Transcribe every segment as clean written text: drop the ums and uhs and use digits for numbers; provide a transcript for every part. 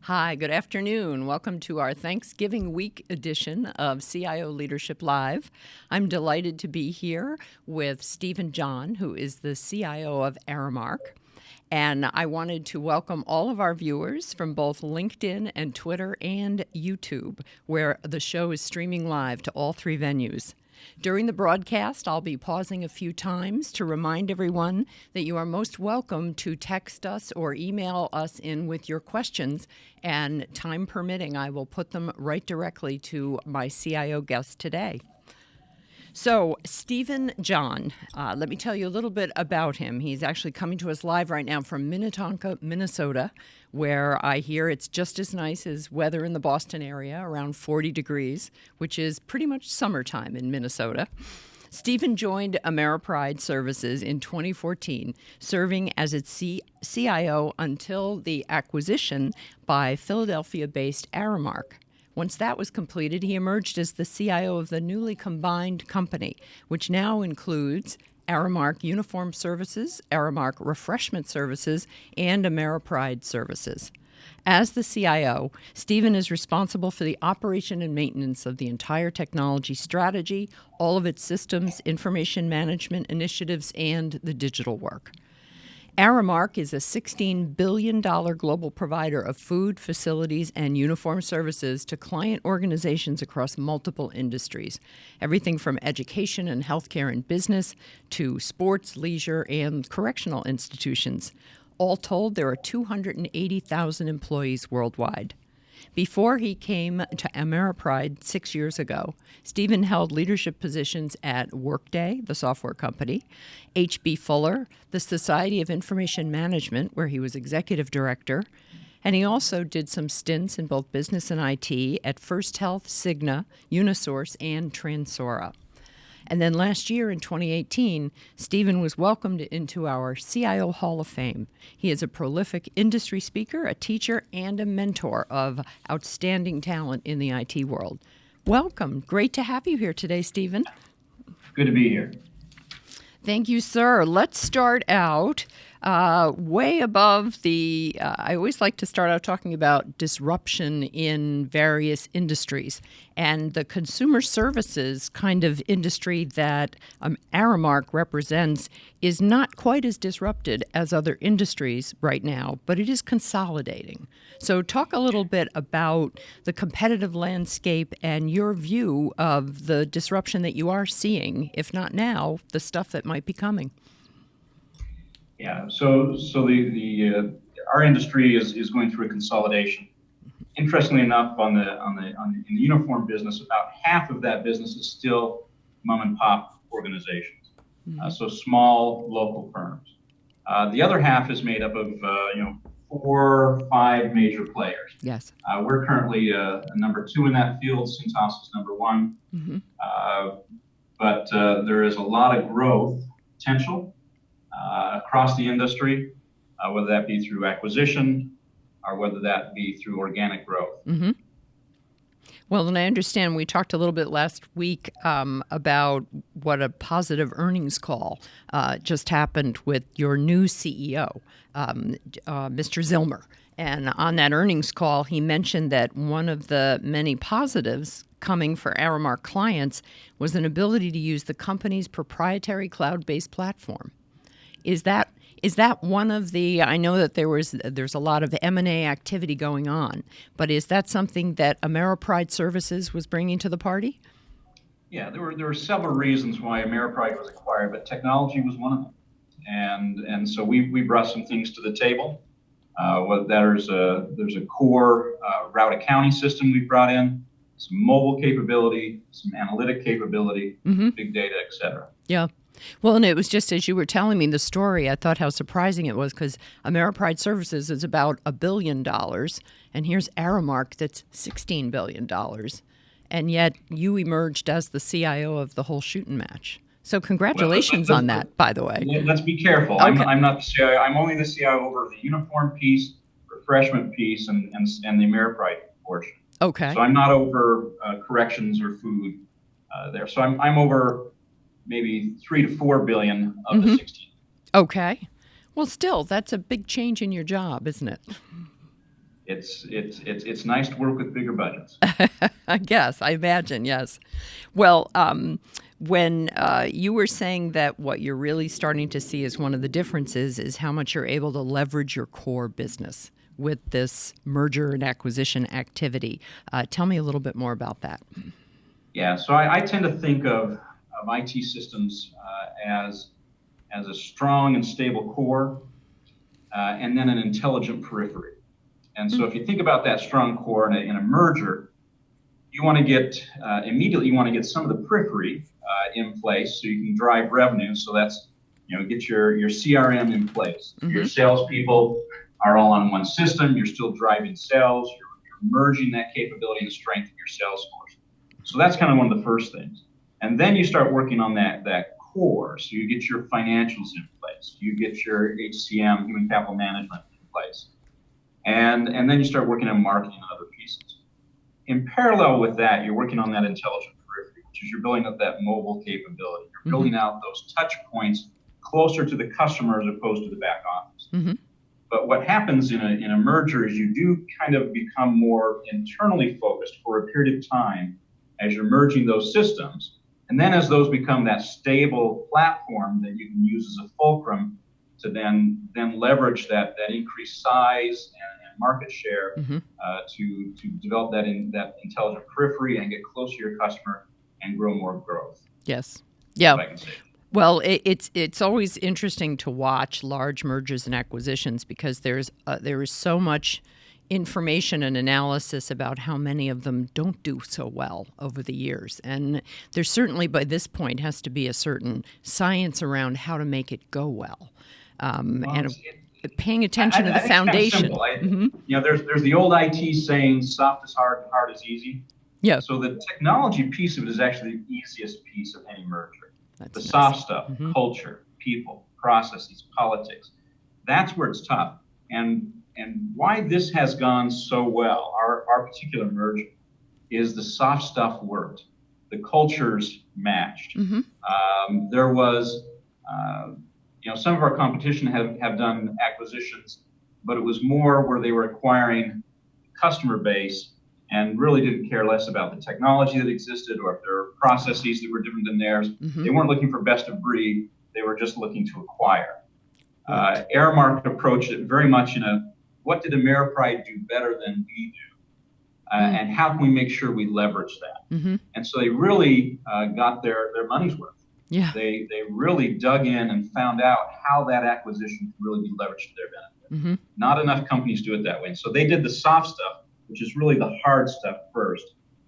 Hi, good afternoon. Welcome to our Thanksgiving week edition of CIO Leadership Live. I'm delighted to be here with Stephen John, who is the CIO of Aramark. And I wanted to welcome all of our viewers from both LinkedIn and Twitter and YouTube, where the show is streaming live to all three venues. During the broadcast, I'll be pausing a few times to remind everyone that you are most welcome to text us or email us in with your questions, and time permitting, I will put them right directly to my CIO guest today. So, Stephen John, let me tell you a little bit about him. He's actually coming to us live right now from Minnetonka, Minnesota, where I hear it's just as nice as weather in the Boston area, around 40 degrees, which is pretty much summertime in Minnesota. Stephen joined Ameripride Services in 2014, serving as its CIO until the acquisition by Philadelphia-based Aramark. Once that was completed, he emerged as the CIO of the newly combined company, which now includes Aramark Uniform Services, Aramark Refreshment Services, and Ameripride Services. As the CIO, Stephen is responsible for the operation and maintenance of the entire technology strategy, all of its systems, information management initiatives, and the digital work. Aramark is a $16 billion global provider of food, facilities, and uniform services to client organizations across multiple industries, everything from education and healthcare and business to sports, leisure, and correctional institutions. All told, there are 280,000 employees worldwide. Before he came to Ameripride 6 years ago, Stephen held leadership positions at Workday, the software company, H.B. Fuller, the Society of Information Management, where he was executive director, and he also did some stints in both business and IT at First Health, Cigna, Unisource, and Transora. And then last year in 2018, Stephen was welcomed into our CIO Hall of Fame. He is a prolific industry speaker, a teacher, and a mentor of outstanding talent in the IT world. Welcome. Great to have you here today, Stephen. Good to be here. Thank you, sir. Let's start out way above the, I always like to start out talking about disruption in various industries. And the consumer services kind of industry that Aramark represents is not quite as disrupted as other industries right now, but it is consolidating. So talk a little bit about the competitive landscape and your view of the disruption that you are seeing, if not now, the stuff that might be coming. Yeah, so our industry is going through a consolidation. Interestingly enough, in the uniform business, about half of that business is still mom and pop organizations, so small local firms. The other half is made up of 4 or 5 major players. Yes. We're currently number 2 in that field. Cintas is number 1, but there is a lot of growth potential across the industry, whether that be through acquisition or whether that be through organic growth. Mm-hmm. Well, and I understand we talked a little bit last week about what a positive earnings call just happened with your new CEO, Mr. Zillmer. And on that earnings call, he mentioned that one of the many positives coming for Aramark clients was an ability to use the company's proprietary cloud-based platform. Is that one of the? I know that there's a lot of M&A activity going on, but is that something that Ameripride Services was bringing to the party? Yeah, there were several reasons why Ameripride was acquired, but technology was one of them, and so we brought some things to the table. There's a core route accounting system we brought in, some mobile capability, some analytic capability, big data, et cetera. Yeah. Well, and it was just as you were telling me the story, I thought how surprising it was because Ameripride Services is about $1 billion, and here's Aramark that's $16 billion, and yet you emerged as the CIO of the whole shooting match. So congratulations on that, by the way. Let's be careful. Okay. I'm not the CIO. I'm only the CIO over the uniform piece, refreshment piece, and the Ameripride portion. Okay. So I'm not over corrections or food there. So I'm over maybe 3 to 4 billion of the 16. Okay. Well, still, that's a big change in your job, isn't it? it's nice to work with bigger budgets. I imagine, yes. Well, when you were saying that what you're really starting to see is one of the differences is how much you're able to leverage your core business with this merger and acquisition activity. Tell me a little bit more about that. Yeah, so I tend to think of IT systems as a strong and stable core, and then an intelligent periphery. And so if you think about that strong core in a merger, you want to get immediately, you want to get some of the periphery in place so you can drive revenue. So that's, get your CRM in place. Mm-hmm. Your salespeople are all on one system. You're still driving sales. You're merging that capability and strength of your sales force. So that's kind of one of the first things. And then you start working on that core. So you get your financials in place. You get your HCM, human capital management, in place. And then you start working on marketing and other pieces. In parallel with that, you're working on that intelligent periphery, which is you're building up that mobile capability. You're building out those touch points closer to the customer as opposed to the back office. Mm-hmm. But what happens in a merger is you do kind of become more internally focused for a period of time as you're merging those systems. And then as those become that stable platform that you can use as a fulcrum to then leverage that increased size and market share to develop that intelligent periphery and get closer to your customer and grow more growth. Yes. Yeah. Well, it's always interesting to watch large mergers and acquisitions because there is so much information and analysis about how many of them don't do so well over the years. And there certainly by this point has to be a certain science around how to make it go well. Paying attention to the foundation. Kind of there's the old IT saying, soft is hard and hard is easy. Yeah. So the technology piece of it is actually the easiest piece of any merger. The soft stuff, culture, people, processes, politics, that's where it's tough. And why this has gone so well, our particular merger, is the soft stuff worked. The cultures matched. There was, some of our competition have done acquisitions, but it was more where they were acquiring customer base and really didn't care less about the technology that existed or if there were processes that were different than theirs. They weren't looking for best of breed. They were just looking to acquire. Aramark approached it very much in what did Ameriprise do better than we do? And how can we make sure we leverage that? And so they really got their money's worth. Yeah. They really dug in and found out how that acquisition could really be leveraged to their benefit. Not enough companies do it that way. And so they did the soft stuff, which is really the hard stuff first.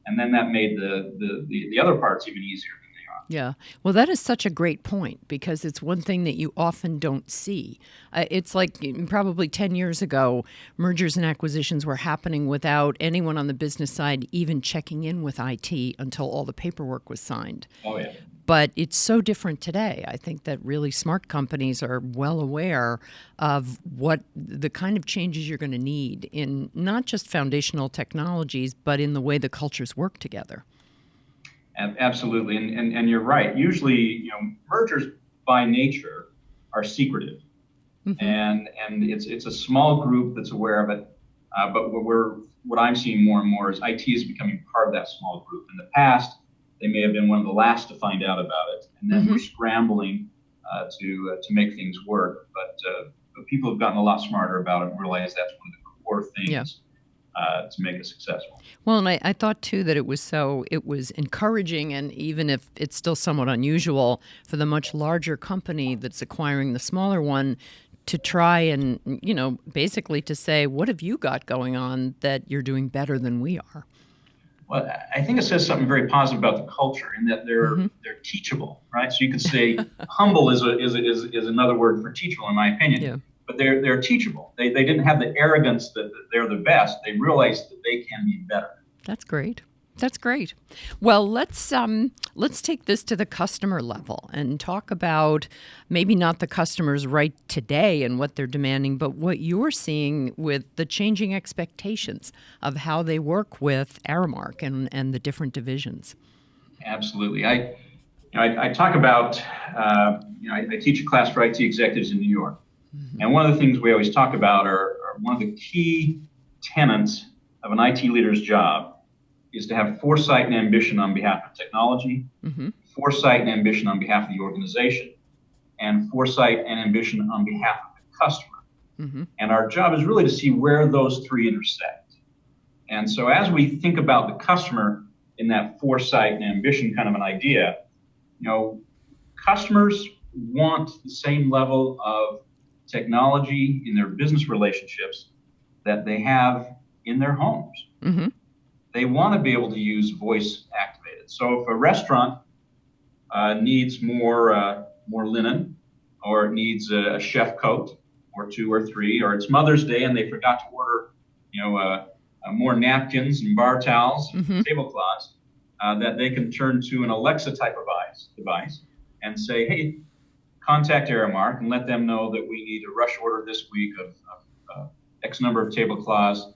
And then that made the other parts even easier than they are. Yeah. Well, that is such a great point because it's one thing that you often don't see. It's like probably 10 years ago, mergers and acquisitions were happening without anyone on the business side even checking in with IT until all the paperwork was signed. Oh, yeah. But it's so different today. I think that really smart companies are well aware of what the kind of changes you're going to need in not just foundational technologies, but in the way the cultures work together. Absolutely. And you're right. Usually, mergers by nature are secretive. And it's a small group that's aware of it. But what I'm seeing more and more is IT is becoming part of that small group. In the past, they may have been one of the last to find out about it, and then we're scrambling to make things work. But people have gotten a lot smarter about it and realize that's one of the core things to make it successful. Well, and I thought too that it was encouraging, and even if it's still somewhat unusual for the much larger company that's acquiring the smaller one to try and basically to say, what have you got going on that you're doing better than we are? Well, I think it says something very positive about the culture in that they're teachable, right? So you could say humble is another word for teachable, in my opinion. Yeah. But they're teachable. They didn't have the arrogance that they're the best. They realized that they can be better. That's great. That's great. Well, let's take this to the customer level and talk about maybe not the customers right today and what they're demanding, but what you're seeing with the changing expectations of how they work with Aramark and the different divisions. Absolutely. I talk about I teach a class for IT executives in New York, and one of the things we always talk about are one of the key tenets of an IT leader's job is to have foresight and ambition on behalf of technology, foresight and ambition on behalf of the organization, and foresight and ambition on behalf of the customer. And our job is really to see where those three intersect. And so as we think about the customer in that foresight and ambition kind of an idea, customers want the same level of technology in their business relationships that they have in their homes. They want to be able to use voice activated. So if a restaurant needs more linen, or it needs a chef coat, or 2 or 3, or it's Mother's Day and they forgot to order, more napkins and bar towels, tablecloths, that they can turn to an Alexa type of device and say, hey, contact Aramark and let them know that we need a rush order this week of X number of tablecloths,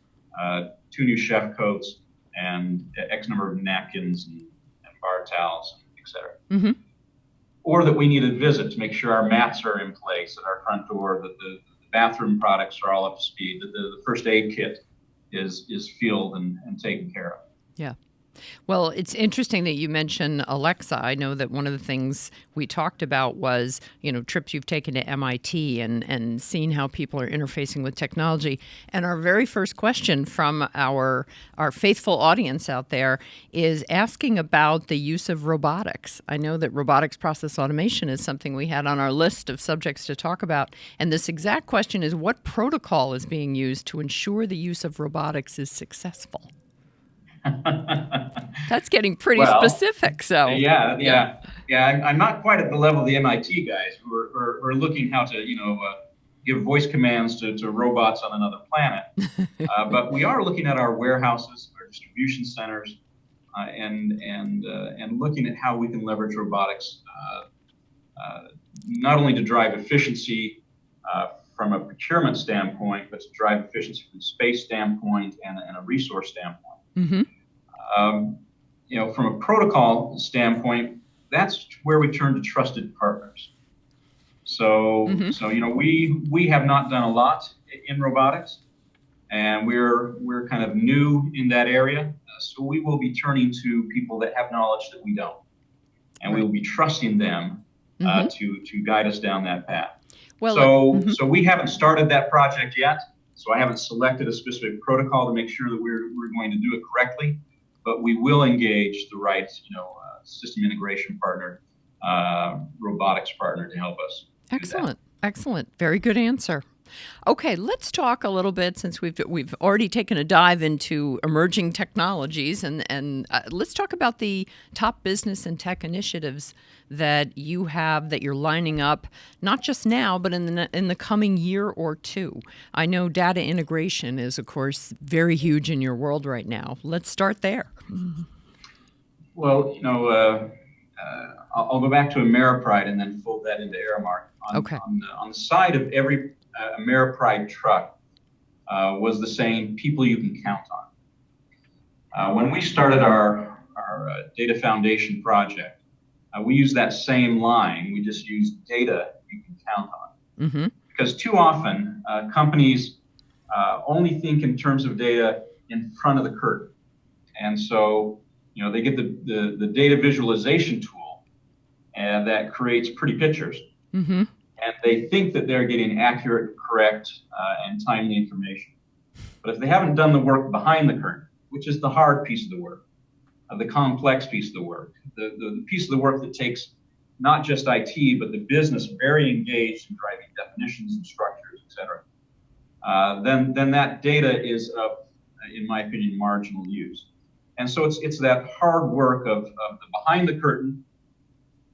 2 new chef coats, and X number of napkins and bar towels, et cetera. Or that we need a visit to make sure our mats are in place at our front door, that the bathroom products are all up to speed, that the first aid kit is filled and taken care of. Yeah. Well, it's interesting that you mention Alexa. I know that one of the things we talked about was, trips you've taken to MIT and seeing how people are interfacing with technology. And our very first question from our faithful audience out there is asking about the use of robotics. I know that robotics process automation is something we had on our list of subjects to talk about. And this exact question is, what protocol is being used to ensure the use of robotics is successful? That's getting pretty specific. So yeah. I'm not quite at the level of the MIT guys who are looking how to give voice commands to robots on another planet. But we are looking at our warehouses, our distribution centers, and looking at how we can leverage robotics not only to drive efficiency from a procurement standpoint, but to drive efficiency from a space standpoint and a resource standpoint. From a protocol standpoint, that's where we turn to trusted partners. So we have not done a lot in robotics, and we're kind of new in that area. So we will be turning to people that have knowledge that we don't, and we will be trusting them to guide us down that path. So we haven't started that project yet. So I haven't selected a specific protocol to make sure that we're going to do it correctly. But we will engage the right, system integration partner, robotics partner to help us. Excellent. Very good answer. Okay, let's talk a little bit, since we've already taken a dive into emerging technologies, and let's talk about the top business and tech initiatives that you have, that you're lining up, not just now, but in the coming year or two. I know data integration is, of course, very huge in your world right now. Let's start there. Well, I'll go back to Ameripride and then fold that into Aramark. On the side of every Ameripride truck was the saying, people you can count on. When we started our Data Foundation project, we used that same line. We just used data you can count on. Because too often, companies only think in terms of data in front of the curtain. And so, they get the data visualization tool, and that creates pretty pictures. And they think that they're getting accurate, correct, and timely information. But if they haven't done the work behind the curtain, which is the hard piece of the work, the complex piece of the work, the piece of the work that takes not just IT, but the business very engaged in driving definitions and structures, et cetera, then that data is of, in my opinion, marginal use. And so it's that hard work of the behind the curtain,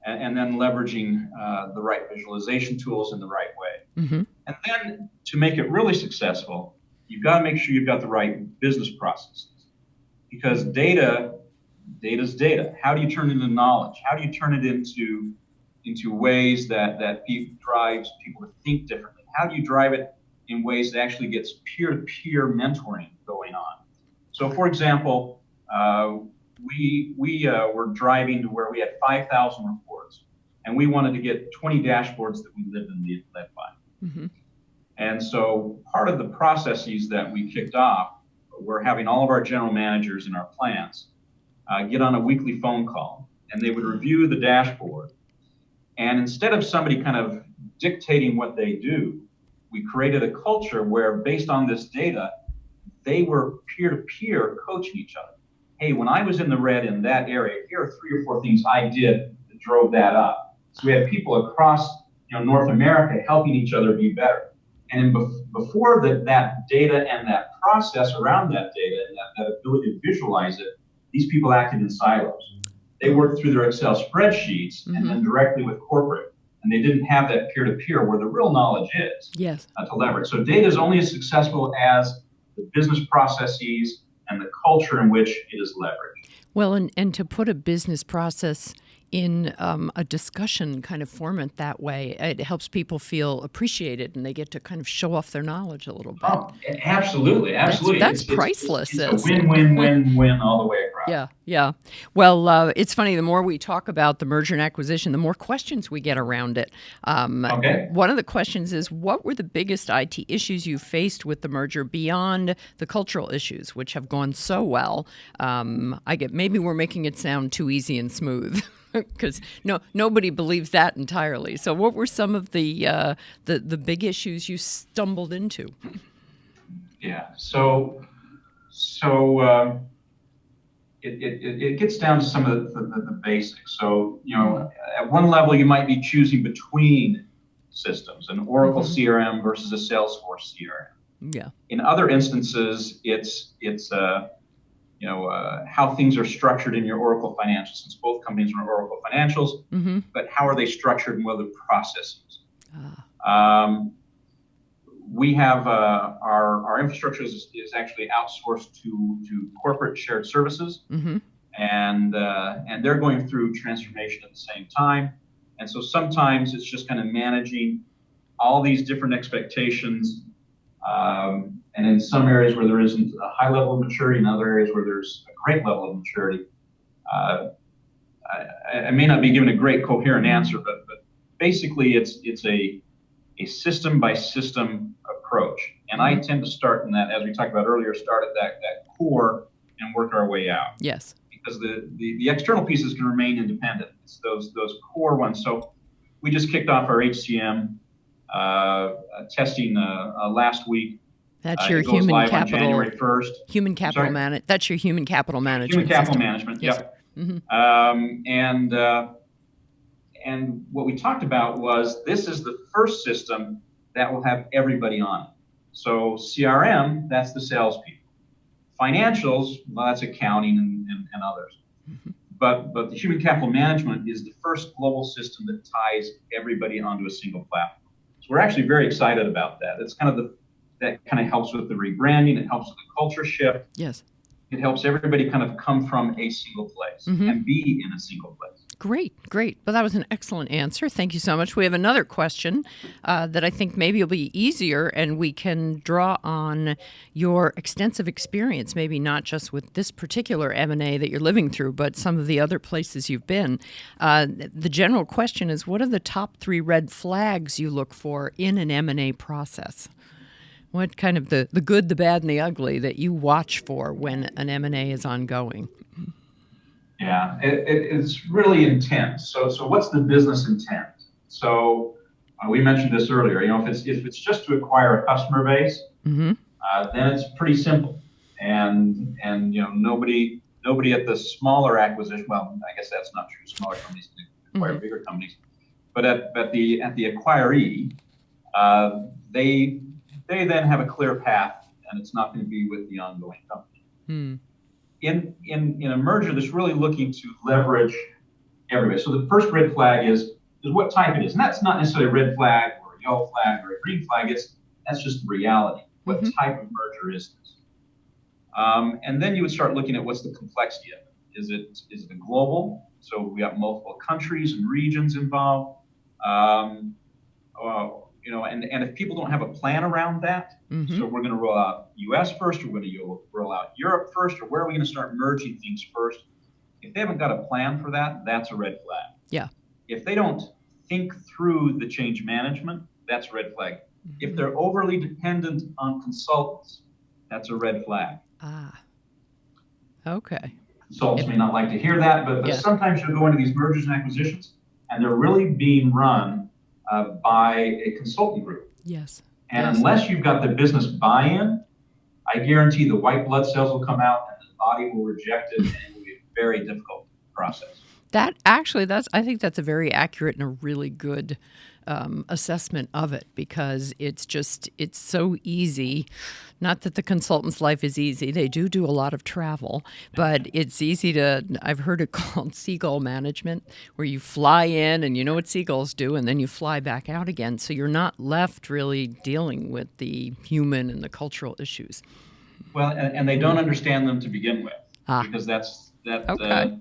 and then leveraging the right visualization tools in the right way. And then to make it really successful, you've got to make sure you've got the right business processes, because data's data. How do you turn it into knowledge? How do you turn it into ways that drives people to think differently? How do you drive it in ways that actually gets peer-to-peer mentoring going on? So, for example, we were driving to where we had 5,000 reports, and we wanted to get 20 dashboards that we lived by. And so part of the processes that we kicked off we're having all of our general managers in our plants get on a weekly phone call, and they would review the dashboard. And instead of somebody kind of dictating what they do, we created a culture where, based on this data, they were peer-to-peer coaching each other. Hey, when I was in the red in that area, here are 3 or 4 things I did that drove that up. So we had people across North America helping each other be better. And before that data and that process around that data and that ability to visualize it, these people acted in silos. They worked through their Excel spreadsheets and then directly with corporate. And they didn't have that peer-to-peer where the real knowledge is to leverage. So data is only as successful as the business processes and the culture in which it is leveraged. Well, and to put a business process in a discussion kind of format that way, it helps people feel appreciated, and they get to kind of show off their knowledge a little bit. Oh, absolutely. That's priceless. It's a win-win-win-win all the way across. Yeah. Well, it's funny, the more we talk about the merger and acquisition, the more questions we get around it. Okay. One of the questions is, what were the biggest IT issues you faced with the merger beyond the cultural issues, which have gone so well? Maybe we're making it sound too easy and smooth. Because nobody believes that entirely. So, what were some of the big issues you stumbled into? Yeah. So it gets down to some of the basics. So at one level you might be choosing between systems, an Oracle CRM versus a Salesforce CRM. Yeah. In other instances, it's how things are structured in your Oracle financials, since both companies are Oracle financials, but how are they structured and what are the processes? We have our infrastructure is actually outsourced to corporate shared services, and they're going through transformation at the same time. And so sometimes it's just kind of managing all these different expectations. And in some areas where there isn't a high level of maturity, in other areas where there's a great level of maturity. I may not be given a great coherent answer, but basically it's a system by system approach. And I tend to start in that, as we talked about earlier, start at that core and work our way out. Yes. Because the external pieces can remain independent. It's those core ones. So we just kicked off our HCM testing last week. That's your human capital. January 1st. Human capital management. That's your human capital management. Human capital system. management. Yes. Yep. And what we talked about was this is the first system that will have everybody on it. So CRM, that's the salespeople. Financials, well, that's accounting and others. But the human capital management is the first global system that ties everybody onto a single platform. So we're actually very excited about that. It's that kind of helps with the rebranding. It helps with the culture shift. Yes. It helps everybody kind of come from a single place and be in a single place. Great. Well, that was an excellent answer. Thank you so much. We have another question that I think maybe will be easier, and we can draw on your extensive experience, maybe not just with this particular M&A that you're living through, but some of the other places you've been. The general question is, what are the top 3 red flags you look for in an M&A process? What kind of the good, the bad, and the ugly that you watch for when an M&A is ongoing? Yeah, it's really intent. So what's the business intent? So we mentioned this earlier. If it's just to acquire a customer base, then it's pretty simple. And nobody at the smaller acquisition. Well, I guess that's not true. Smaller companies can acquire bigger companies, but at the acquiree, they then have a clear path, and it's not going to be with the ongoing company. In a merger that's really looking to leverage everybody. So the first red flag is what type it is. And that's not necessarily a red flag or a yellow flag or a green flag. That's just the reality. What type of merger is this? And then you would start looking at what's the complexity of it. Is it a global? So we got multiple countries and regions involved. And if people don't have a plan around that, so we're going to roll out U.S. first, or we're going to roll out Europe first, or where are we going to start merging things first? If they haven't got a plan for that, that's a red flag. Yeah. If they don't think through the change management, that's a red flag. If they're overly dependent on consultants, that's a red flag. Okay. Consultants may not like to hear that, but sometimes you'll go into these mergers and acquisitions, and they're really being run by a consultant group. Yes. And unless you've got the business buy-in, I guarantee the white blood cells will come out and the body will reject it, and it will be a very difficult process. I think that's a very accurate and a really good assessment of it, because it's so easy. Not that the consultant's life is easy. They do a lot of travel, but it's easy I've heard it called seagull management, where you fly in and you know what seagulls do, and then you fly back out again. So you're not left really dealing with the human and the cultural issues. Well, and they don't understand them to begin with, because that's. Okay.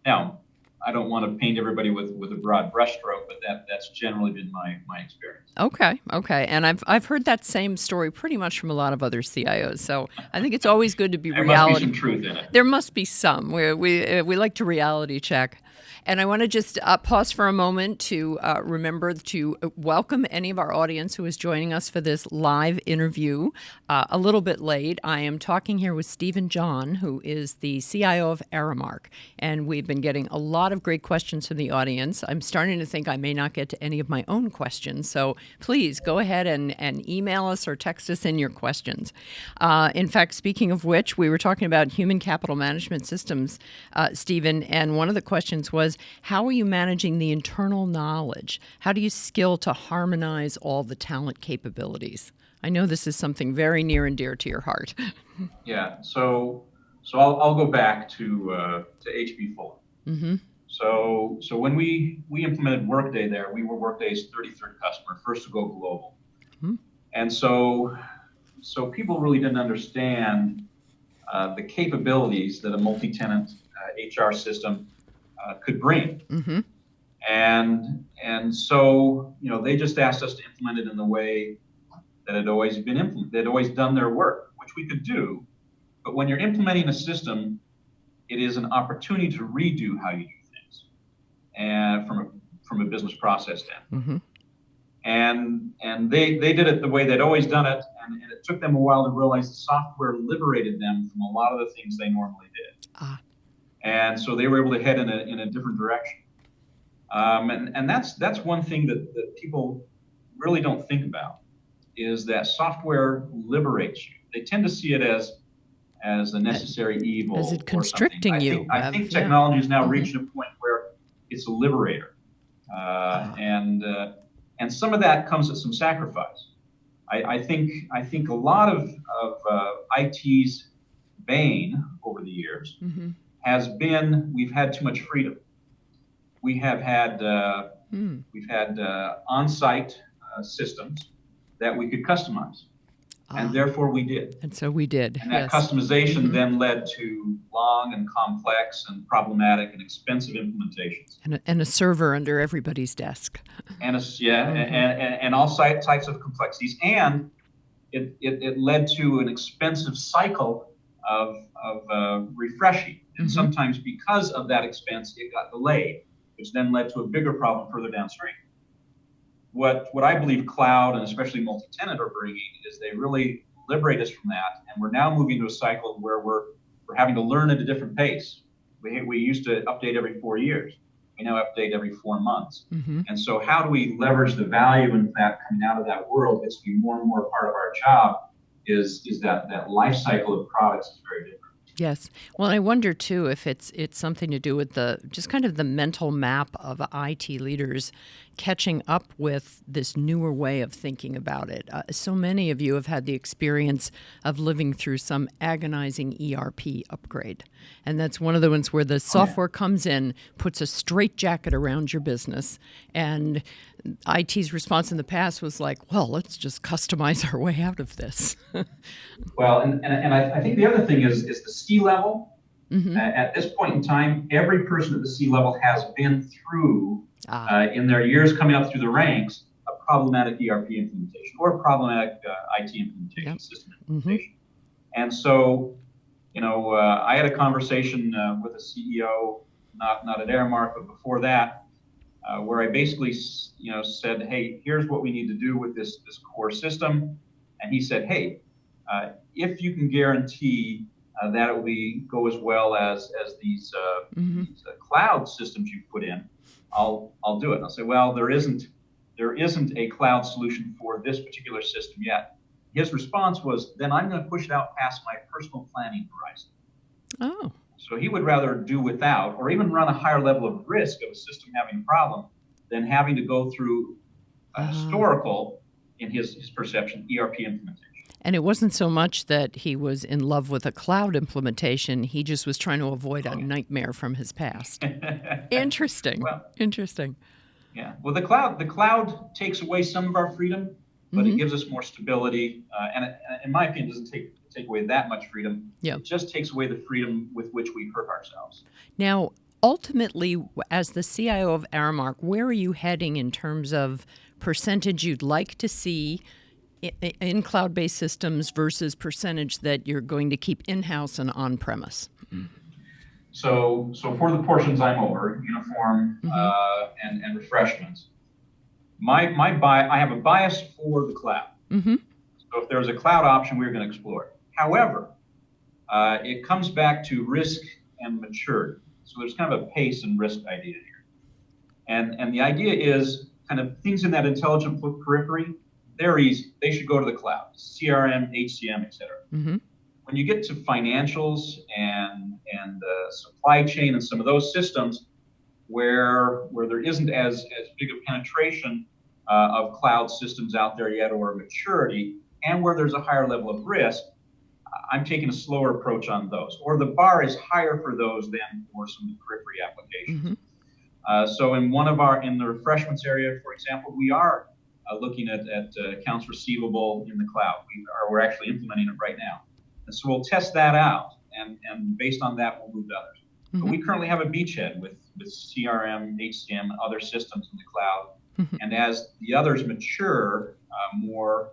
Now, I don't want to paint everybody with a broad brushstroke, but that's generally been my experience. Okay. And I've heard that same story pretty much from a lot of other CIOs. So I think it's always good to be reality. There must be some truth in it. There must be some. We like to reality check. And I want to just pause for a moment to remember to welcome any of our audience who is joining us for this live interview a little bit late. I am talking here with Stephen John, who is the CIO of Aramark. And we've been getting a lot of great questions from the audience. I'm starting to think I may not get to any of my own questions. So please go ahead and email us or text us in your questions. In fact, speaking of which, we were talking about human capital management systems, Stephen, and one of the questions was, how are you managing the internal knowledge? How do you skill to harmonize all the talent capabilities? I know this is something very near and dear to your heart. Yeah, so I'll go back to H.B. Fuller. Mm-hmm. So when we implemented Workday there, we were Workday's 33rd customer, first to go global. Mm-hmm. And so people really didn't understand the capabilities that a multi-tenant HR system could bring. Mm-hmm. And so, they just asked us to implement it in the way that had always been implemented. They'd always done their work, which we could do. But when you're implementing a system, it is an opportunity to redo how you do things, and from a business process standpoint. Mm-hmm. And they did it the way they'd always done it, and it took them a while to realize the software liberated them from a lot of the things they normally did. And so they were able to head in a different direction. And that's one thing that people really don't think about, is that software liberates you. They tend to see it as a necessary evil. Is it constricting you? I think technology is now reaching a point where it's a liberator. And some of that comes at some sacrifice. I think a lot of IT's bane over the years has been, we've had too much freedom. We have had on-site systems that we could customize, and therefore we did. And so we did. And that customization then led to long and complex and problematic and expensive implementations. And a server under everybody's desk. And and all types of complexities. And it led to an expensive cycle of refreshing. And sometimes because of that expense, it got delayed, which then led to a bigger problem further downstream. What I believe cloud and especially multi-tenant are bringing is they really liberate us from that, and we're now moving to a cycle where we're having to learn at a different pace. We used to update every 4 years. We now update every 4 months. And so how do we leverage the value in that coming out of that world? It's to be more and more part of our job is that life cycle of products is very different. Yes. Well, I wonder, too, if it's something to do with just kind of the mental map of IT leaders catching up with this newer way of thinking about it. So many of you have had the experience of living through some agonizing ERP upgrade. And that's one of the ones where the software comes in, puts a straitjacket around your business, and IT's response in the past was like, well, let's just customize our way out of this. Well, and I think the other thing is the C-level. At this point in time, every person at the C-level has been through, in their years coming up through the ranks, a problematic ERP implementation or a problematic IT implementation, system implementation. And so, I had a conversation with a CEO, not at Aramark, but before that, where I basically, said, hey, here's what we need to do with this core system. And he said, hey, if you can guarantee that it will go as well as these cloud systems you put in. I'll do it. And I'll say, well, there isn't a cloud solution for this particular system yet. His response was, then I'm going to push it out past my personal planning horizon. Oh. So he would rather do without, or even run a higher level of risk of a system having a problem, than having to go through a historical, in his perception, ERP implementation. And it wasn't so much that he was in love with a cloud implementation. He just was trying to avoid a nightmare from his past. Interesting. Well, interesting. Yeah. Well, the cloud takes away some of our freedom, but it gives us more stability. And in my opinion, doesn't take away that much freedom. Yeah. It just takes away the freedom with which we hurt ourselves. Now, ultimately, as the CIO of Aramark, where are you heading in terms of percentage you'd like to see in cloud-based systems versus percentage that you're going to keep in-house and on-premise? So for the portions I'm over, uniform and refreshments, I have a bias for the cloud. So if there's a cloud option, we're going to explore it. However, it comes back to risk and maturity. So there's kind of a pace and risk idea here. And the idea is kind of things in that intelligent periphery, they're easy. They should go to the cloud, CRM, HCM, et cetera. When you get to financials and supply chain and some of those systems where there isn't as big a penetration of cloud systems out there yet, or maturity, and where there's a higher level of risk, I'm taking a slower approach on those, or the bar is higher for those than for some of the periphery applications. So in the refreshments area, for example, we are looking at accounts receivable in the cloud. We're actually implementing it right now. And so we'll test that out, and based on that, we'll move to others. But we currently have a beachhead with CRM, HCM, and other systems in the cloud. And as the others mature more,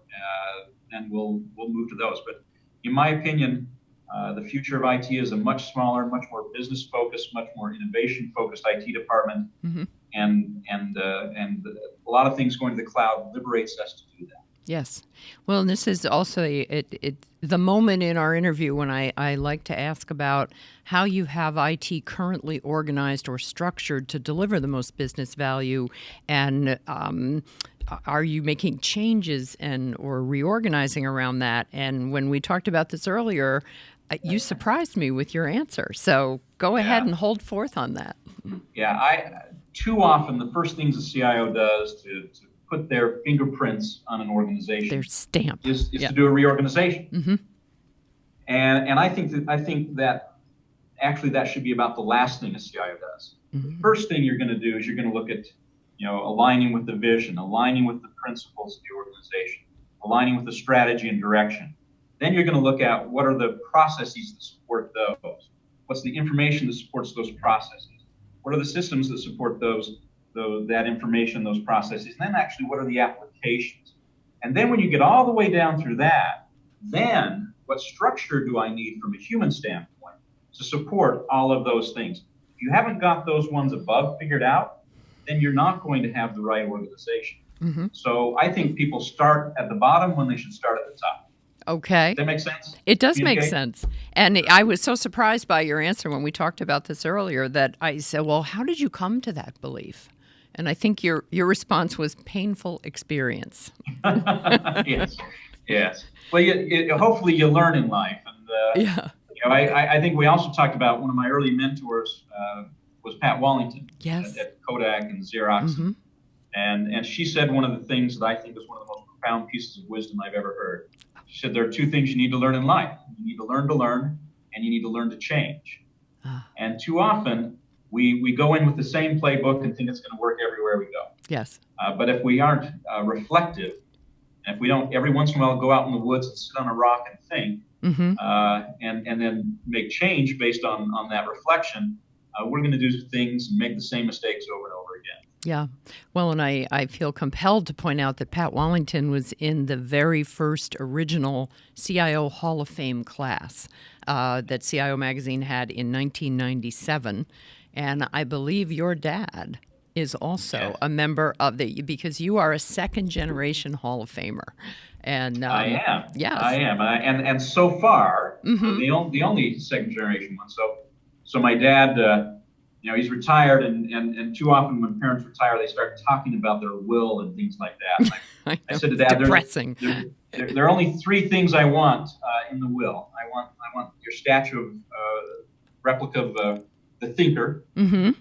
then we'll move to those. But in my opinion, the future of IT is a much smaller, much more business-focused, much more innovation-focused IT department. And a lot of things going to the cloud liberates us to do that. Yes. Well, and this is also the moment in our interview when I like to ask about how you have IT currently organized or structured to deliver the most business value, and are you making changes or reorganizing around that? And when we talked about this earlier, you surprised me with your answer. So go ahead and hold forth on that. Yeah, too often the first things the CIO does to put their fingerprints on an organization, their stamp, is to do a reorganization. And I think that actually that should be about the last thing a CIO does. The first thing you're going to do is you're going to look at, aligning with the vision, aligning with the principles of the organization, aligning with the strategy and direction. Then you're going to look at what are the processes that support those. What's the information that supports those processes? What are the systems that support that information, those processes? And then actually, what are the applications? And then when you get all the way down through that, then what structure do I need from a human standpoint to support all of those things? If you haven't got those ones above figured out, then you're not going to have the right organization. So I think people start at the bottom when they should start at the top. Okay. Does that make sense? It does make sense. And I was so surprised by your answer when we talked about this earlier that I said, well, how did you come to that belief? And I think your response was painful experience. Yes. Well, hopefully you learn in life. And I think we also talked about one of my early mentors was Pat Wallington at Kodak and Xerox. And she said one of the things that I think is one of the most profound pieces of wisdom I've ever heard. She said there are two things you need to learn in life. You need to learn, and you need to learn to change. And too often, we go in with the same playbook and think it's going to work everywhere we go. Yes. But if we aren't reflective, and if we don't every once in a while go out in the woods and sit on a rock and think, and then make change based on that reflection, we're going to do things and make the same mistakes over and over again. Yeah. Well, and I feel compelled to point out that Pat Wallington was in the very first original CIO Hall of Fame class that CIO Magazine had in 1997. And I believe your dad is also a member of because you are a second-generation Hall of Famer. And I am. Yes. I am. And so far, Mm-hmm. The only second generation one. So my dad, he's retired, and too often when parents retire, they start talking about their will and things like that. I said to Dad, depressing. There are only three things I want in the will. I want your statue of replica of the Thinker, Mm-hmm.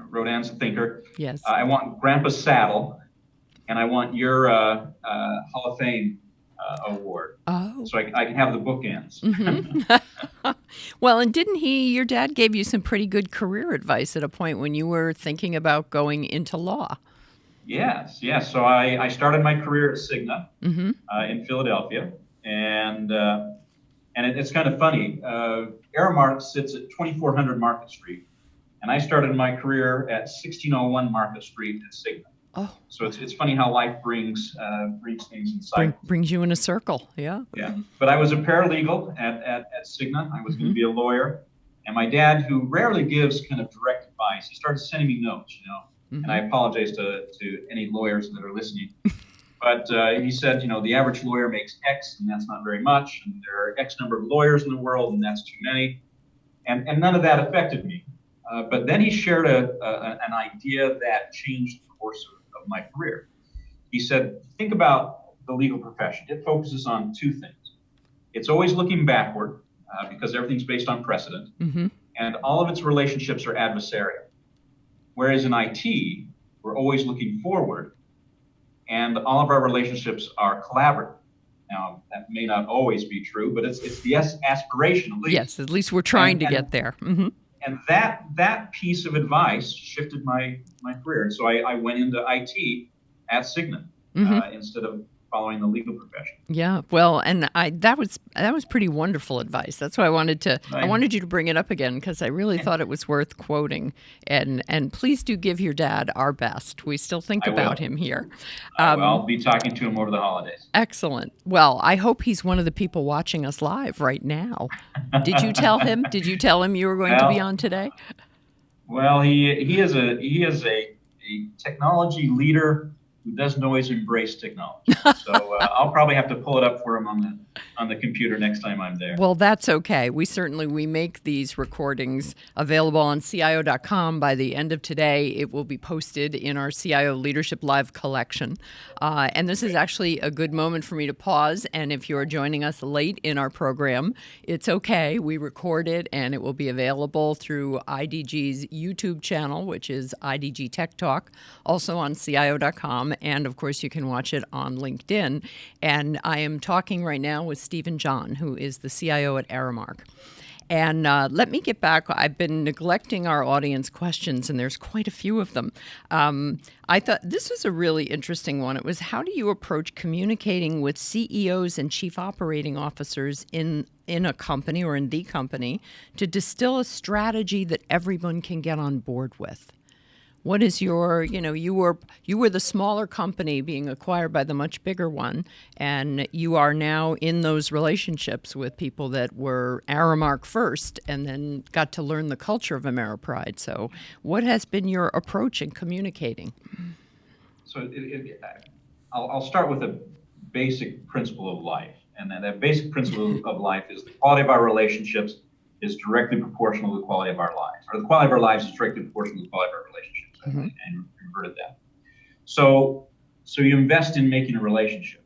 Rodin's The Thinker. Yes. I want Grandpa's saddle, and I want your Hall of Fame award. Oh. So I can have the bookends. Mm-hmm. Well, and didn't your dad gave you some pretty good career advice at a point when you were thinking about going into law? Yes. So I started my career at Cigna Mm-hmm. In Philadelphia, and it's kind of funny. Aramark sits at 2400 Market Street, and I started my career at 1601 Market Street at Cigna. Oh. So it's funny how life brings things in cycles. Brings you in a circle, yeah. Yeah. But I was a paralegal at Cigna. I was Mm-hmm. going to be a lawyer, and my dad, who rarely gives kind of direct advice, he started sending me notes, Mm-hmm. And I apologize to any lawyers that are listening. But he said, the average lawyer makes X, and that's not very much. And there are X number of lawyers in the world, and that's too many. And none of that affected me. But then he shared an idea that changed the course of my career. He said, think about the legal profession. It focuses on two things. It's always looking backward because everything's based on precedent, Mm-hmm. and all of its relationships are adversarial. Whereas in IT, we're always looking forward, and all of our relationships are collaborative. Now, that may not always be true, but it's the aspiration, at least. Yes, at least we're trying to get there. Mm-hmm. And that piece of advice shifted my career. And so I went into IT at Cigna Mm-hmm. instead of following the legal profession. Yeah, well, and that was pretty wonderful advice. That's why I wanted you to bring it up again, because I really thought it was worth quoting. And please do give your dad our best. We still think about him here. I'll be talking to him over the holidays. Excellent. Well, I hope he's one of the people watching us live right now. Did you tell him? Did you tell him you were going to be on today? Well, he is a technology leader who doesn't always embrace technology. So I'll probably have to pull it up for him on the computer next time I'm there. Well, that's okay. We make these recordings available on CIO.com. By the end of today, it will be posted in our CIO Leadership Live collection. And this is actually a good moment for me to pause. And if you're joining us late in our program, it's okay. We record it, and it will be available through IDG's YouTube channel, which is IDG Tech Talk, also on CIO.com. And, of course, you can watch it on LinkedIn. And I am talking right now with Stephen John, who is the CIO at Aramark. And let me get back. I've been neglecting our audience questions, and there's quite a few of them. I thought this was a really interesting one. It was, how do you approach communicating with CEOs and chief operating officers in a company or in the company to distill a strategy that everyone can get on board with? What is your, you were the smaller company being acquired by the much bigger one, and you are now in those relationships with people that were Aramark first and then got to learn the culture of Ameripride. So what has been your approach in communicating? So I'll start with a basic principle of life. And that basic principle of life is the quality of our relationships is directly proportional to the quality of our lives, or the quality of our lives is directly proportional to the quality of our relationships. Mm-hmm. And inverted that. So you invest in making a relationship.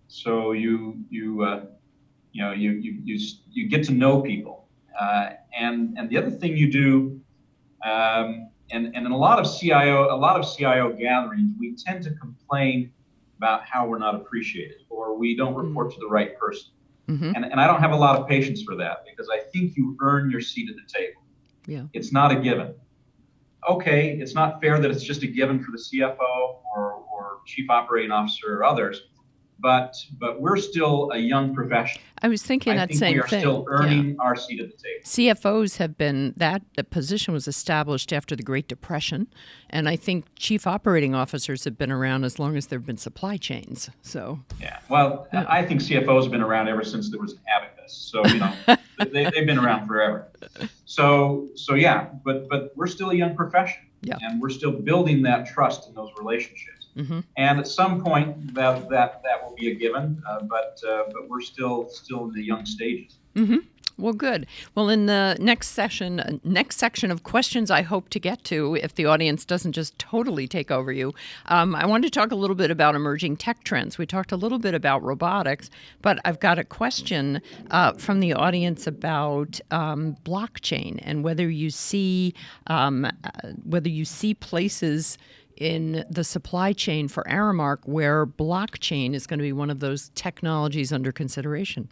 So you get to know people, and the other thing you do, and in a lot of CIO gatherings, we tend to complain about how we're not appreciated, or we don't report to the right person. Mm-hmm. And I don't have a lot of patience for that, because I think you earn your seat at the table. Yeah. It's not a given. Okay, it's not fair that it's just a given for the CFO or chief operating officer or others, but we're still a young profession. I was thinking that same thing. I think we are still earning our seat at the table. CFOs have been, that position was established after the Great Depression, and I think chief operating officers have been around as long as there have been supply chains. So yeah, well, yeah. I think CFOs have been around ever since there was an abacus. So they've been around forever. So yeah, but we're still a young profession, yeah. And we're still building that trust in those relationships. Mm-hmm. And at some point that will be a given, but we're still in the young stages. Well, good. Well, in the next section of questions I hope to get to, if the audience doesn't just totally take over you, I want to talk a little bit about emerging tech trends. We talked a little bit about robotics, but I've got a question from the audience about blockchain and whether you see places in the supply chain for Aramark where blockchain is going to be one of those technologies under consideration.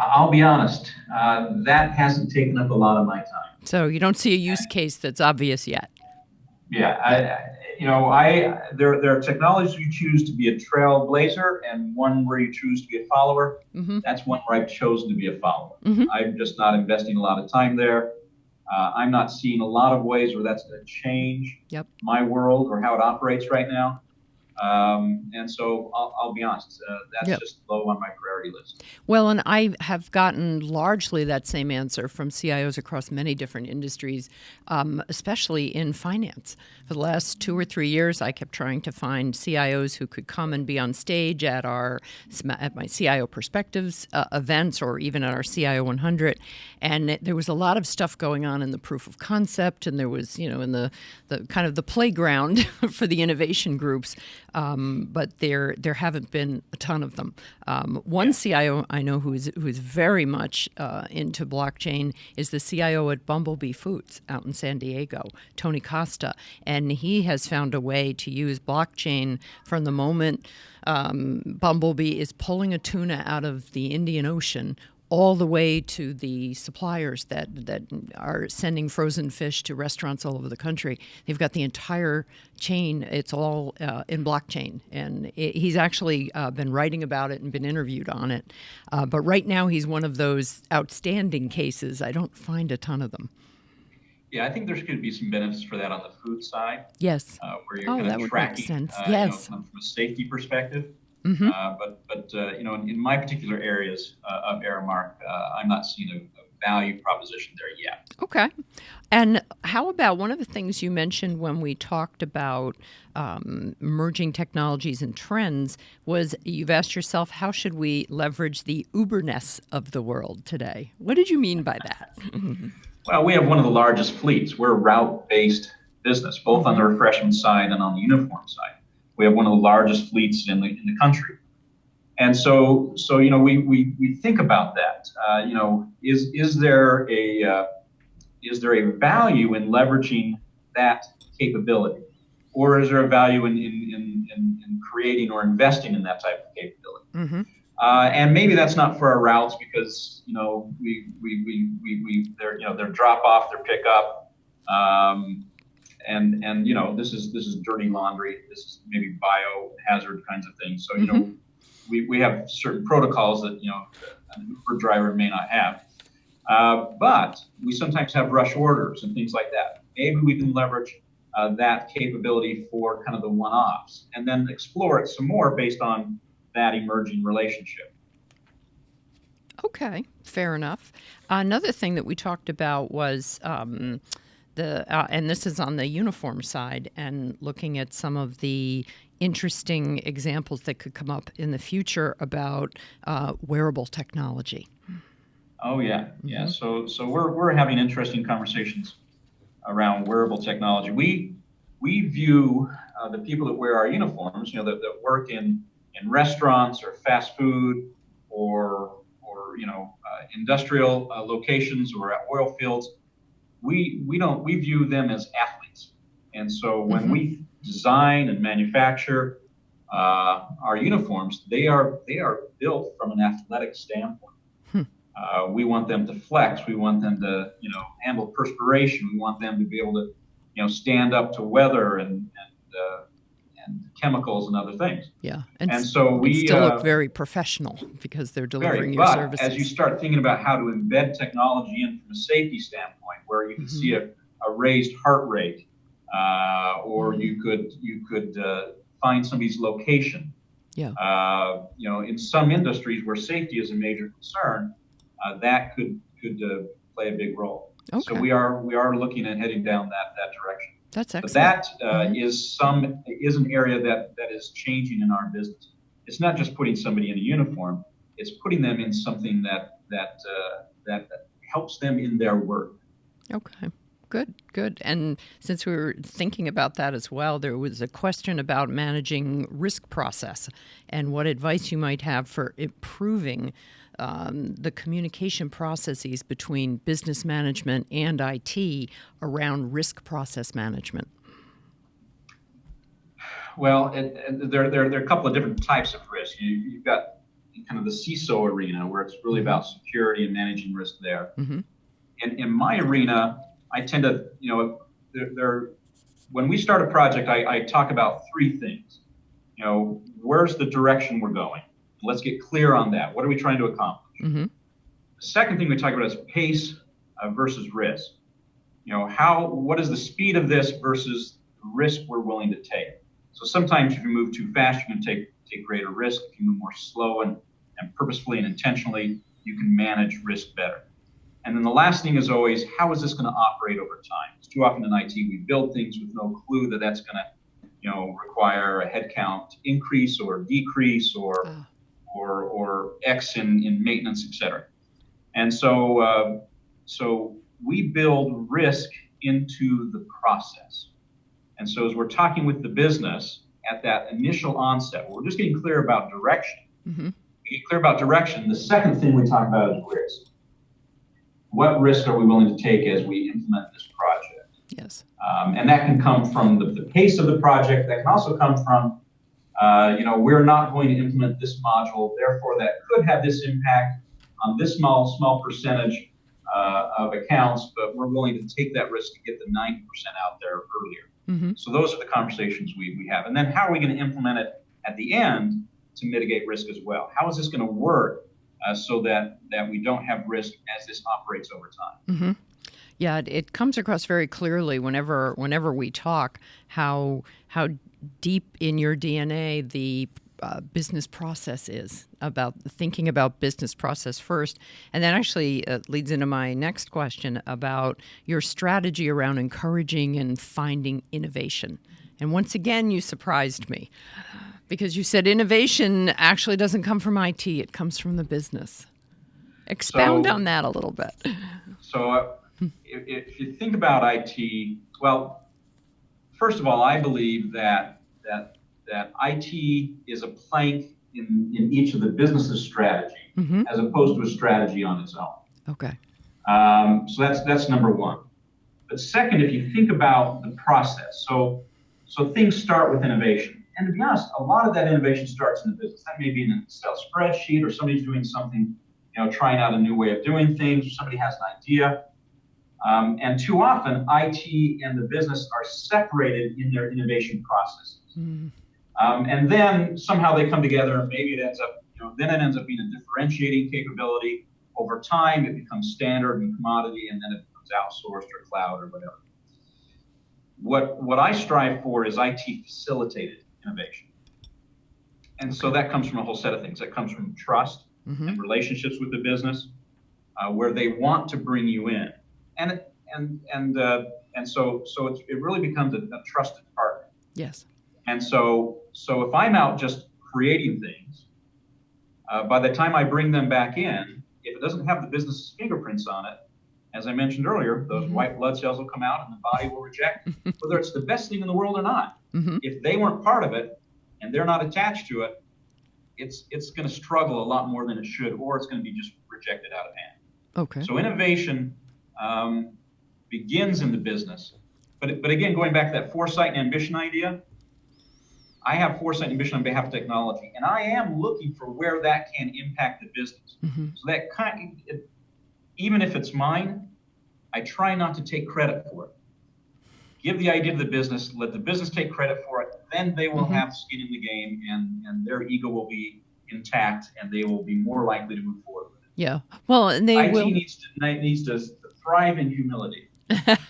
I'll be honest, that hasn't taken up a lot of my time. So you don't see a use case that's obvious yet. Yeah, there are technologies you choose to be a trailblazer and one where you choose to be a follower. That's one where I've chosen to be a follower. I'm just not investing a lot of time there. I'm not seeing a lot of ways where that's going to change my world or how it operates right now. And so I'll be honest, that's just low on my priority list. Well, and I have gotten largely that same answer from CIOs across many different industries, especially in finance. For the last 2 or 3 years, I kept trying to find CIOs who could come and be on stage at my CIO Perspectives events or even at our CIO 100. And there was a lot of stuff going on in the proof of concept, and there was, in the kind of the playground for the innovation groups. But there haven't been a ton of them. One CIO I know who is very much into blockchain is the CIO at Bumblebee Foods out in San Diego, Tony Costa, and he has found a way to use blockchain from the moment Bumblebee is pulling a tuna out of the Indian Ocean all the way to the suppliers that are sending frozen fish to restaurants all over the country. They've got the entire chain. It's all in blockchain. And he's actually been writing about it and been interviewed on it. But right now he's one of those outstanding cases. I don't find a ton of them. Yeah, I think there's going to be some benefits for that on the food side. Yes. Where you're kind of tracking, from a safety perspective. But in my particular areas of Aramark, I'm not seeing a value proposition there yet. Okay. And how about one of the things you mentioned when we talked about emerging technologies and trends was you've asked yourself, how should we leverage the Uberness of the world today? What did you mean by that? Well, we have one of the largest fleets. We're a route-based business, both on the refreshment side and on the uniform side. We have one of the largest fleets in the country, and so we think about that. Is there a value in leveraging that capability, or is there a value in creating or investing in that type of capability? And maybe that's not for our routes because their drop off, their pickup. And this is dirty laundry. This is maybe biohazard kinds of things. So we have certain protocols that an Uber driver may not have. But we sometimes have rush orders and things like that. Maybe we can leverage that capability for kind of the one-offs, and then explore it some more based on that emerging relationship. Okay, fair enough. Another thing that we talked about was. And this is on the uniform side, and looking at some of the interesting examples that could come up in the future about wearable technology. Oh yeah. So we're having interesting conversations around wearable technology. We view the people that wear our uniforms, that work in restaurants or fast food or industrial locations or at oil fields. We view them as athletes, and so when we design and manufacture our uniforms, they are built from an athletic standpoint. We want them to flex. We want them to handle perspiration. We want them to be able to stand up to weather and chemicals and other things. Yeah, and so we still look very professional because they're delivering your services. As you start thinking about how to embed technology in from a safety standpoint, where you can see a raised heart rate, or you could find somebody's location. Yeah. In some industries where safety is a major concern, that could play a big role. Okay. So we are looking at heading down that direction. That's excellent. But that is an area that is changing in our business. It's not just putting somebody in a uniform. it's putting them in something that helps them in their work. Okay. Good. And since we were thinking about that as well, there was a question about managing risk process and what advice you might have for improving the communication processes between business management and IT around risk process management. Well, there are a couple of different types of risk. You've got kind of the CISO arena, where it's really about security and managing risk there. Mm-hmm. In my arena, I tend to, when we start a project, I talk about three things. Where's the direction we're going? Let's get clear on that. What are we trying to accomplish? Mm-hmm. The second thing we talk about is pace versus risk. What is the speed of this versus the risk we're willing to take? So sometimes if you move too fast, you can take greater risk. If you move more slow and purposefully and intentionally, you can manage risk better. And then the last thing is always, how is this going to operate over time? It's too often in IT, we build things with no clue that that's going to, require a headcount increase or decrease or X in maintenance, et cetera. And so we build risk into the process. And so as we're talking with the business at that initial onset, we're just getting clear about direction. Mm-hmm. We get clear about direction. The second thing we talk about is risk. What risk are we willing to take as we implement this project? Yes. And that can come from the pace of the project. That can also come from, we're not going to implement this module, therefore that could have this impact on this small percentage of accounts, but we're willing to take that risk to get the 90% out there earlier. Mm-hmm. So those are the conversations we have. And then how are we going to implement it at the end to mitigate risk as well? How is this going to work so that we don't have risk as this operates over time? Mm-hmm. Yeah, it comes across very clearly whenever we talk how deep in your DNA the business process is, about thinking about business process first. And that actually leads into my next question about your strategy around encouraging and finding innovation. And once again, you surprised me because you said innovation actually doesn't come from IT, it comes from the business. Expound on that a little bit. So if you think about IT, well, first of all, I believe that IT is a plank in each of the business's strategy, mm-hmm. as opposed to a strategy on its own. Okay. So that's number one. But second, if you think about the process, so things start with innovation. And to be honest, a lot of that innovation starts in the business. That may be in an Excel spreadsheet, or somebody's doing something, trying out a new way of doing things, or somebody has an idea. And too often, IT and the business are separated in their innovation processes. Mm. And then somehow they come together, and maybe it ends up, then it ends up being a differentiating capability. Over time, it becomes standard and commodity, and then it becomes outsourced or cloud or whatever. What I strive for is IT facilitated innovation. And so that comes from a whole set of things. That comes from trust, mm-hmm. and relationships with the business, where they want to bring you in. And so it really becomes a trusted partner. Yes. And so if I'm out just creating things, by the time I bring them back in, if it doesn't have the business's fingerprints on it, as I mentioned earlier, those mm-hmm. white blood cells will come out and the body will reject it, whether it's the best thing in the world or not. Mm-hmm. If they weren't part of it and they're not attached to it, it's going to struggle a lot more than it should, or it's going to be just rejected out of hand. Okay. So innovation begins in the business. But again, going back to that foresight and ambition idea, I have foresight and ambition on behalf of technology, and I am looking for where that can impact the business. Mm-hmm. So that even if it's mine, I try not to take credit for it. Give the idea to the business, let the business take credit for it, then they will mm-hmm. have skin in the game, and their ego will be intact, and they will be more likely to move forward with it. Yeah. Well, and IT needs to thrive in humility.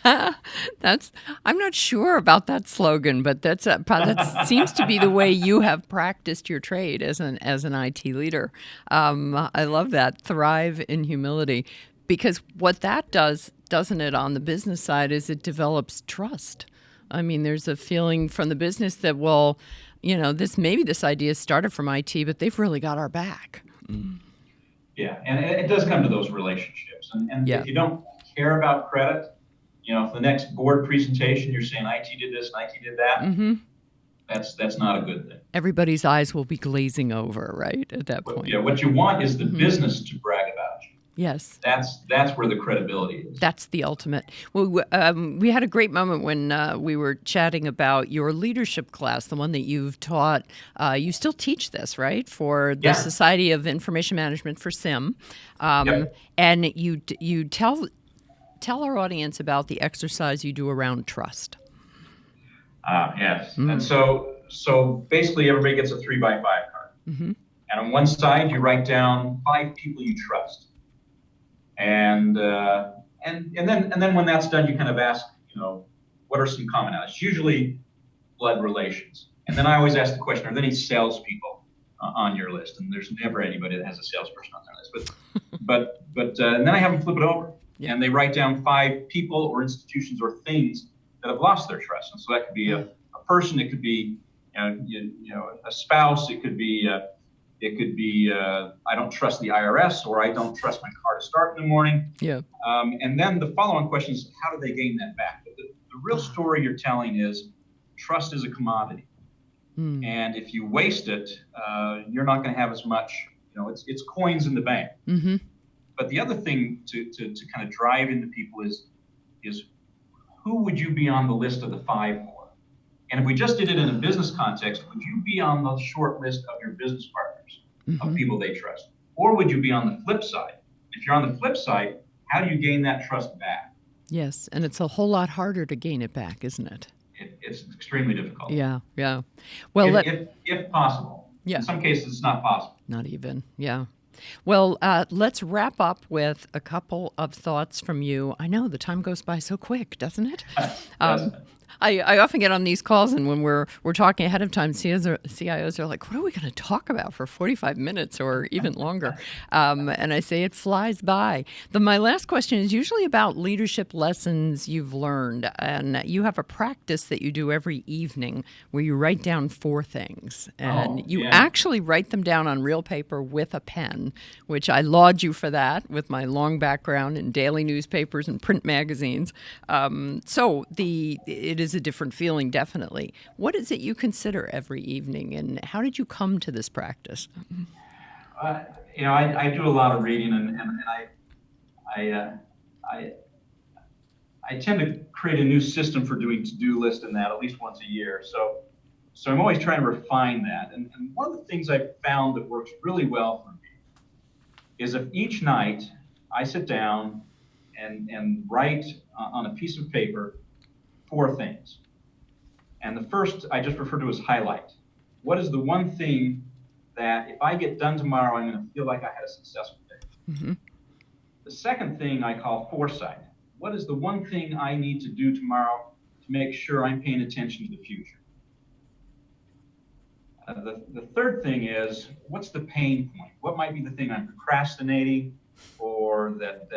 I'm not sure about that slogan, but that seems to be the way you have practiced your trade as an IT leader. I love that, thrive in humility, because what that does, doesn't it, on the business side, is it develops trust. I mean, there's a feeling from the business that, well, this idea started from IT, but they've really got our back. Mm. Yeah, and it does come to those relationships. And Yeah. if you don't care about credit, if the next board presentation you're saying IT did this and IT did that, Mm-hmm. that's not a good thing. Everybody's eyes will be glazing over, right, at that point. What you want is the business to brag about you. Yes. That's where the credibility is. That's the ultimate. Well, we had a great moment when we were chatting about your leadership class, the one that you've taught. You still teach this, right, for the Society of Information Management for SIM. Yep. And you tell our audience about the exercise you do around trust. Yes. And so basically everybody gets a 3x5 card. Mm-hmm. And on one side, you write down 5 people you trust. And then when that's done, you kind of ask, what are some commonalities? Usually blood relations. And then I always ask the question, are there any salespeople on your list? And there's never anybody that has a salesperson on their list. But and then I have them flip it over. Yeah. And they write down 5 people or institutions or things that have lost their trust. And so that could be a person, it could be a spouse, it could be I don't trust the IRS, or I don't trust my car to start in the morning. Yeah. And then the follow-on question is, how do they gain that back? The real story you're telling is trust is a commodity. And if you waste it, you're not going to have as much. It's coins in the bank. Mm-hmm. But the other thing to kind of drive into people is who would you be on the list of the 5 for? And if we just did it in a business context, would you be on the short list of your business partners, of people they trust? Or would you be on the flip side? If you're on the flip side, how do you gain that trust back? Yes, and it's a whole lot harder to gain it back, isn't it? It's extremely difficult. Yeah. Well, if possible. Yeah. In some cases, it's not possible. Not even, yeah. Well, let's wrap up with a couple of thoughts from you. I know the time goes by so quick, doesn't it? I often get on these calls, and when we're talking ahead of time, CIOs are like, what are we going to talk about for 45 minutes or even longer? And I say it flies by. My last question is usually about leadership lessons you've learned. And you have a practice that you do every evening where you write down 4 things. And you actually write them down on real paper with a pen, which I laud you for that with my long background in daily newspapers and print magazines. So it is a different feeling, definitely. What is it you consider every evening, and how did you come to this practice? I do a lot of reading, and I tend to create a new system for doing to-do list and that at least once a year. So I'm always trying to refine that. And one of the things I've found that works really well for me is if each night I sit down and write on a piece of paper 4 things. And the first I just refer to as highlight. What is the one thing that if I get done tomorrow, I'm going to feel like I had a successful day? Mm-hmm. The second thing I call foresight. What is the one thing I need to do tomorrow to make sure I'm paying attention to the future? The third thing is, what's the pain point? What might be the thing I'm procrastinating or that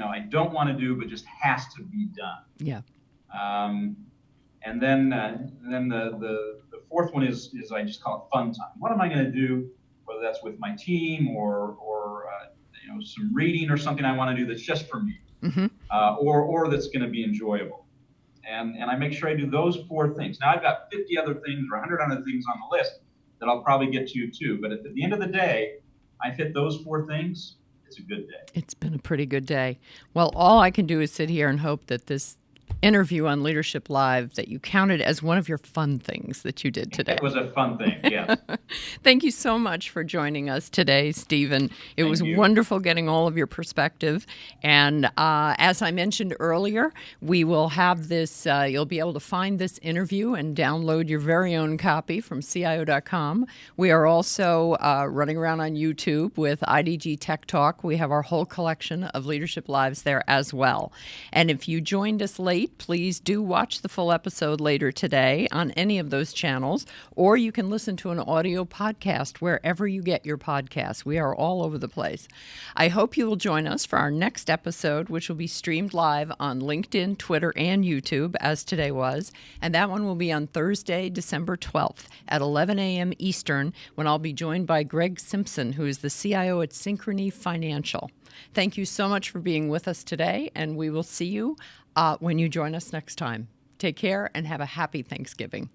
I don't want to do but just has to be done? Yeah. And then the fourth one is I just call it fun time. What am I going to do, whether that's with my team or some reading or something I want to do that's just for me, or that's going to be enjoyable. And I make sure I do those 4 things. Now I've got 50 other things or 100 other things on the list that I'll probably get to too. But at the end of the day, I've hit those 4 things. It's a good day. It's been a pretty good day. Well, all I can do is sit here and hope that this interview on Leadership Live that you counted as one of your fun things that you did today. It was a fun thing, yes. Thank you so much for joining us today, Stephen. It was wonderful getting all of your perspective. And as I mentioned earlier, we will have this, you'll be able to find this interview and download your very own copy from CIO.com. We are also running around on YouTube with IDG Tech Talk. We have our whole collection of Leadership Lives there as well. And if you joined us late, late, please do watch the full episode later today on any of those channels, or you can listen to an audio podcast wherever you get your podcasts. We are all over the place. I hope you will join us for our next episode, which will be streamed live on LinkedIn, Twitter, and YouTube, as today was. And that one will be on Thursday, December 12th at 11 a.m. Eastern, when I'll be joined by Greg Simpson, who is the CIO at Synchrony Financial. Thank you so much for being with us today, and we will see you when you join us next time. Take care and have a happy Thanksgiving.